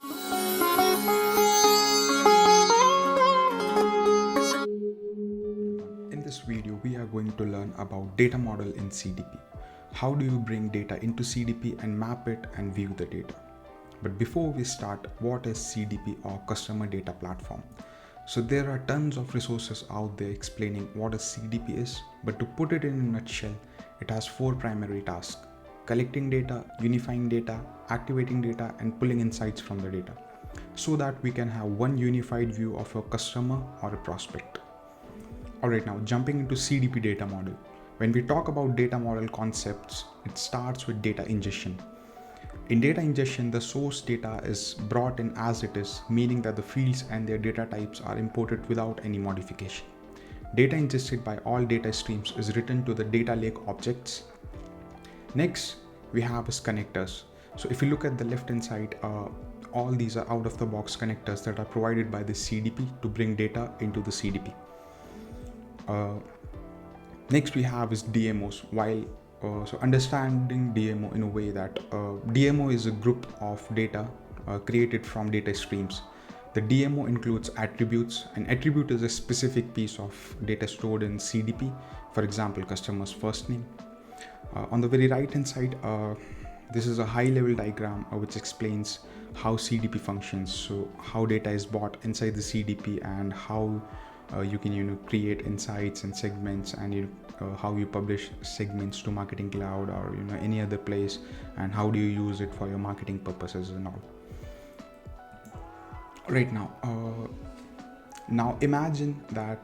In this video, we are going to learn about data model in CDP. How do you bring data into CDP and map it and view the data? But before we start, what is CDP or Customer Data Platform? So there are tons of resources out there explaining what a CDP is, but to put it in a nutshell, it has four primary tasks: collecting data, unifying data, activating data, and pulling insights from the data, so that we can have one unified view of a customer or a prospect. Alright, now jumping into CDP data model. When we talk about data model concepts, it starts with data ingestion. In data ingestion, the source data is brought in as it is, meaning that the fields and their data types are imported without any modification. Data ingested by all data streams is written to the data lake objects. Next, we have is connectors. So if you look at the left hand side, all these are out of the box connectors that are provided by the CDP to bring data into the CDP. Next we have is DMOs. So understanding DMO in a way that DMO is a group of data created from data streams. The DMO includes attributes. An attribute is a specific piece of data stored in CDP, for example, customer's first name. On the very right hand side, this is a high level diagram which explains how CDP functions. So how data is bought inside the CDP and how you can create insights and segments, and how you publish segments to Marketing Cloud or any other place, and how do you use it for your marketing purposes and all. Right now imagine that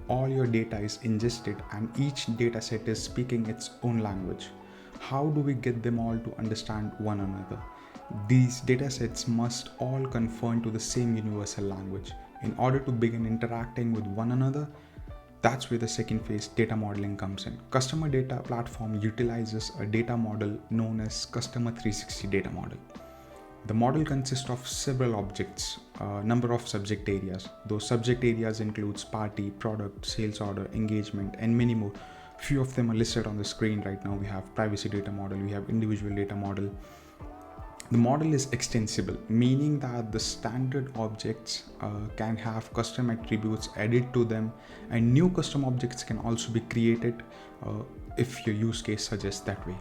all your data is ingested and each data set is speaking its own language. How do we get them all to understand one another? These data sets must all conform to the same universal language. In order to begin interacting with one another, that's where the second phase, data modeling, comes in. Customer Data Platform utilizes a data model known as Customer 360 Data Model. The model consists of several objects, a number of subject areas. Those subject areas includes party, product, sales order, engagement, and many more. Few of them are listed on the screen right now. We have privacy data model, we have individual data model. The model is extensible, meaning that the standard objects can have custom attributes added to them, and new custom objects can also be created if your use case suggests that way.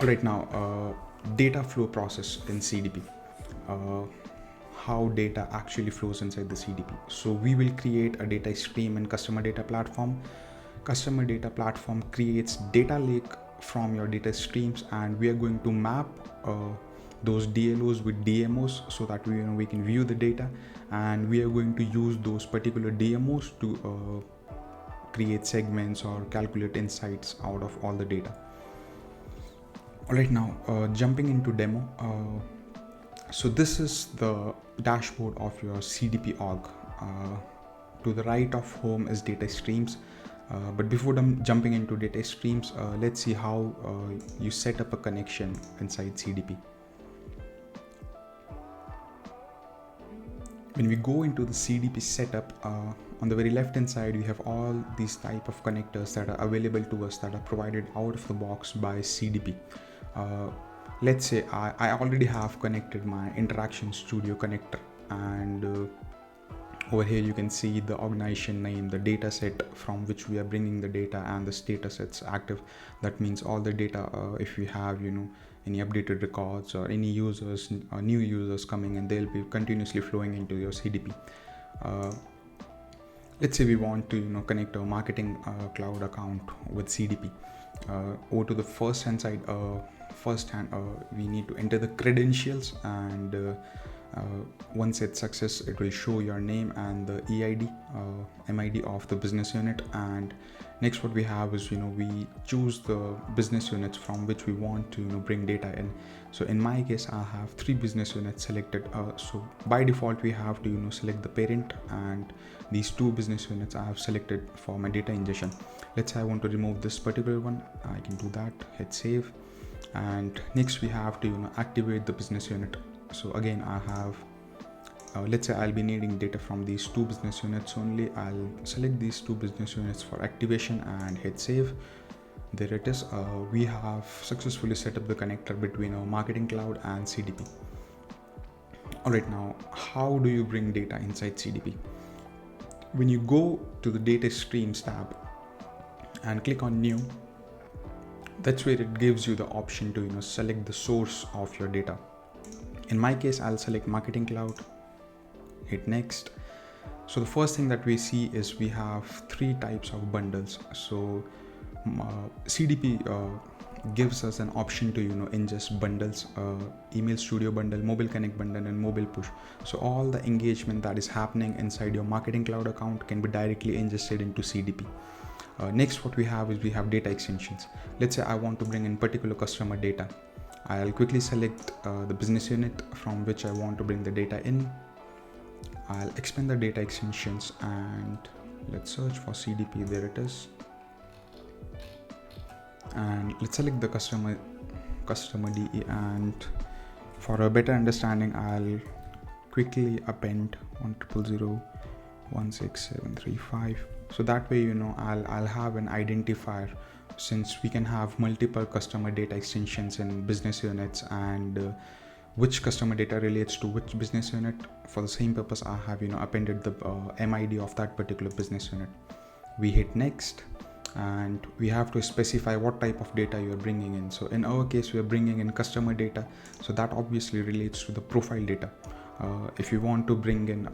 Right now, data flow process in CDP. How data actually flows inside the CDP. So we will create a data stream in Customer Data Platform. Customer Data Platform creates data lake from your data streams, and we are going to map those DLOs with DMOs so that we can view the data, and we are going to use those particular DMOs to create segments or calculate insights out of all the data. Alright, now jumping into demo. So this is the dashboard of your CDP org. To the right of home is data streams. But before jumping into data streams, let's see how you set up a connection inside CDP. When we go into the CDP setup, on the very left hand side, we have all these type of connectors that are available to us that are provided out of the box by CDP. Let's say I already have connected my Interaction Studio connector, and over here you can see the organization name, the data set from which we are bringing the data, and the status it's active. That means all the data, if we have any updated records or any users, new users coming in, they'll be continuously flowing into your CDP. Let's say we want to connect a Marketing Cloud account with CDP. Over to the first hand side, we need to enter the credentials, and once it's success, it will show your name and the EID, MID of the business unit. And next what we have is we choose the business units from which we want to bring data in. So in my case, I have 3 business units selected. So by default we have to select the parent, and these 2 business units I have selected for my data ingestion. Let's say I want to remove this particular one. I can do that, hit save, and next we have to activate the business unit. So again, I have let's say I'll be needing data from these 2 business units only. I'll select these 2 business units for activation and hit save. There it is. We have successfully set up the connector between our marketing cloud and CDP. Alright, now how do you bring data inside CDP? When you go to the data streams tab and click on new, that's where it gives you the option to select the source of your data. In my case, I'll select marketing cloud, hit next. So the first thing that we see is we have three types of bundles. So CDP gives us an option to ingest bundles, email studio bundle, mobile connect bundle, and mobile push. So all the engagement that is happening inside your marketing cloud account can be directly ingested into CDP. Next, what we have is we have data extensions. Let's say I want to bring in particular customer data. I'll quickly select the business unit from which I want to bring the data in. I'll expand the data extensions and let's search for CDP. There it is. And let's select the customer DE, and for a better understanding, I'll quickly append 100016735. So that way, I'll have an identifier, since we can have multiple customer data extensions in business units, and which customer data relates to which business unit. For the same purpose, I have appended the MID of that particular business unit. We hit next, and we have to specify what type of data you are bringing in. So in our case, we are bringing in customer data, so that obviously relates to the profile data. If you want to bring in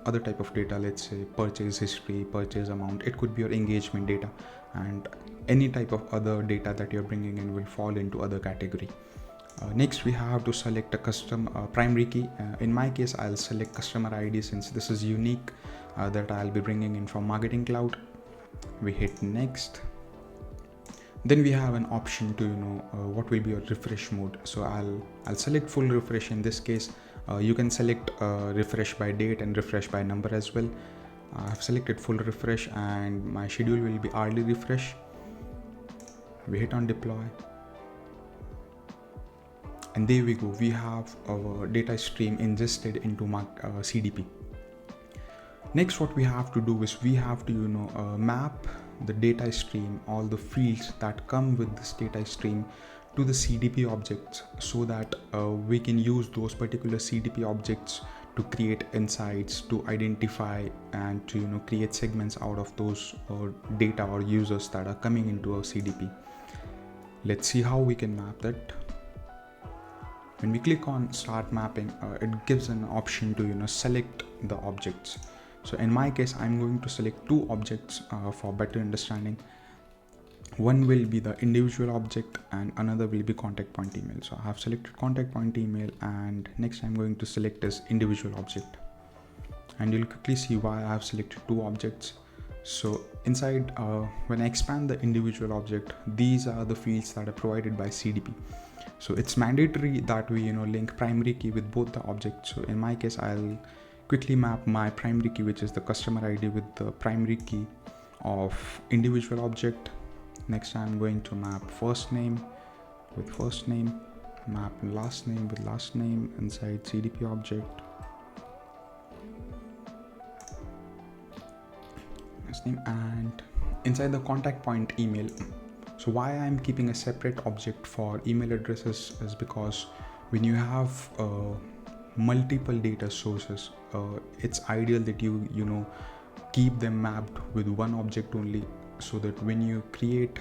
other type of data, let's say purchase history, purchase amount, it could be your engagement data, and any type of other data that you're bringing in will fall into other category. Next, we have to select a custom primary key. In my case, I'll select customer ID, since this is unique, that I'll be bringing in from marketing cloud. We hit next. Then we have an option to what will be your refresh mode. So I'll select full refresh. In this case, you can select refresh by date and refresh by number as well. I've selected full refresh, and my schedule will be hourly refresh. We hit on deploy, and there we go. We have our data stream ingested into CDP. Next, what we have to do is we have to map the data stream, all the fields that come with this data stream, to the CDP objects, so that we can use those particular CDP objects to create insights, to identify and to create segments out of those data or users that are coming into our CDP. Let's see how we can map that. When we click on start mapping, it gives an option to select the objects. So in my case, I'm going to select two objects for better understanding. One will be the individual object and another will be contact point email. So I have selected contact point email, and next I'm going to select this individual object. And you'll quickly see why I have selected two objects. So inside, when I expand the individual object, these are the fields that are provided by CDP. So it's mandatory that we link primary key with both the objects. So in my case, I'll quickly map my primary key, which is the customer ID, with the primary key of individual object. Next, I'm going to map first name with first name, map last name with last name inside CDP object. Last name, and inside the contact point email. So why I'm keeping a separate object for email addresses is because when you have multiple data sources, it's ideal that you keep them mapped with one object only, so that when you create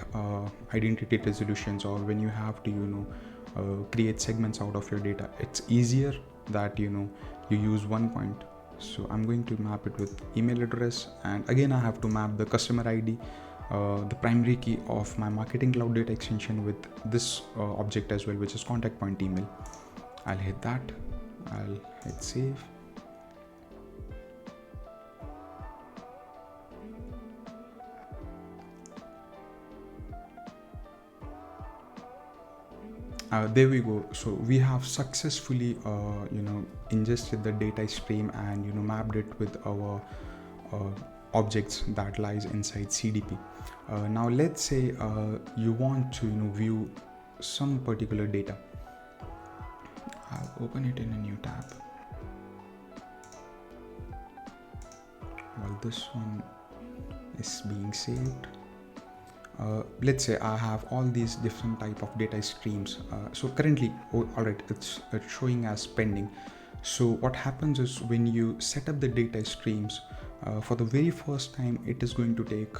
identity resolutions, or when you have to create segments out of your data, it's easier that you use one point. So I'm going to map it with email address, and again I have to map the customer ID, the primary key of my marketing cloud data extension, with this object as well, which is contact point email. I'll hit that. I'll hit save. There we go. So we have successfully ingested the data stream and mapped it with our objects that lies inside CDP. Now let's say you want to view some particular data. I'll open it in a new tab. While this one is being saved, Let's say I have all these different type of data streams. So currently, all right, it's showing as pending. So what happens is when you set up the data streams, for the very first time, it is going to take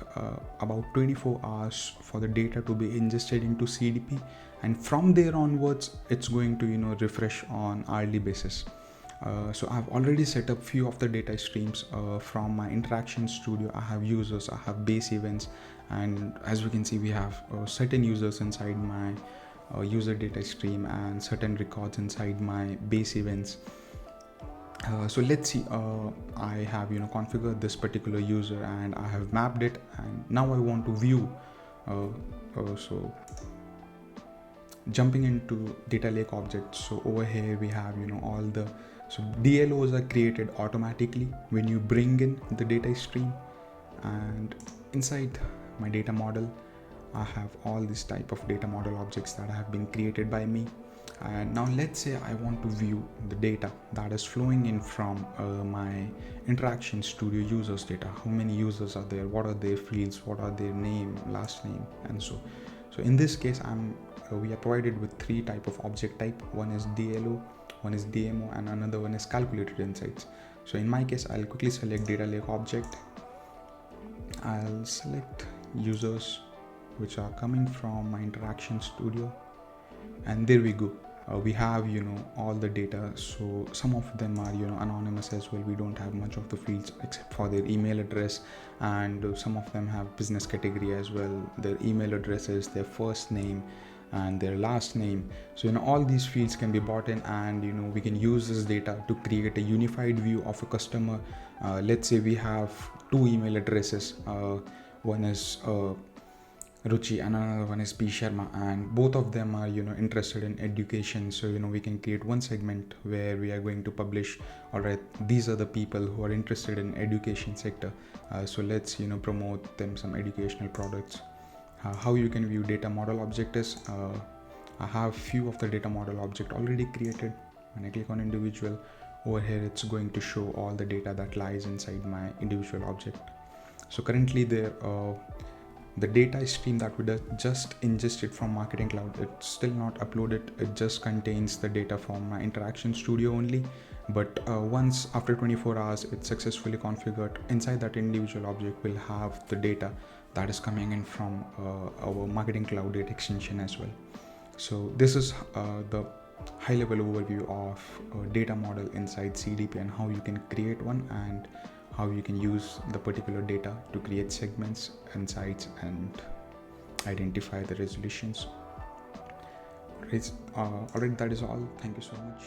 about 24 hours for the data to be ingested into CDP, and from there onwards, it's going to refresh on hourly basis. So I've already set up few of the data streams from my interaction studio. I have users, I have base events, and as we can see, we have certain users inside my user data stream and certain records inside my base events. So let's see, I have configured this particular user and I have mapped it, and now I want to view. So jumping into data lake objects, so over here we have all the, so DLOs are created automatically when you bring in the data stream, and inside my data model I have all this type of data model objects that have been created by me. And now let's say I want to view the data that is flowing in from my interaction studio users data. How many users are there, what are their fields, what are their name, last name, and so in this case we are provided with three type of object type. One is DLO, one is DMO, and another one is calculated insights. So in my case, I'll quickly select data lake object. I'll select users which are coming from my interaction studio, and there we go. We have all the data. So some of them are anonymous as well. We don't have much of the fields except for their email address, and some of them have business category as well, their email addresses, their first name and their last name. So all these fields can be brought in, and we can use this data to create a unified view of a customer. Let's say we have two email addresses, one is Ruchi and another one is P Sharma, and both of them are interested in education. So we can create one segment where we are going to publish, all right, these are the people who are interested in education sector, so let's promote them some educational products. How you can view data model object is, I have few of the data model object already created. When I click on individual, over here it's going to show all the data that lies inside my individual object. So currently there the data stream that we just ingested from Marketing Cloud, it's still not uploaded. It just contains the data from my interaction studio only. But once after 24 hours it's successfully configured, inside that individual object will have the data that is coming in from our Marketing Cloud data extension as well. So this is the high level overview of data model inside CDP, and how you can create one, and how you can use the particular data to create segments, insights, and identify the resolutions. Alright, that is all. Thank you so much.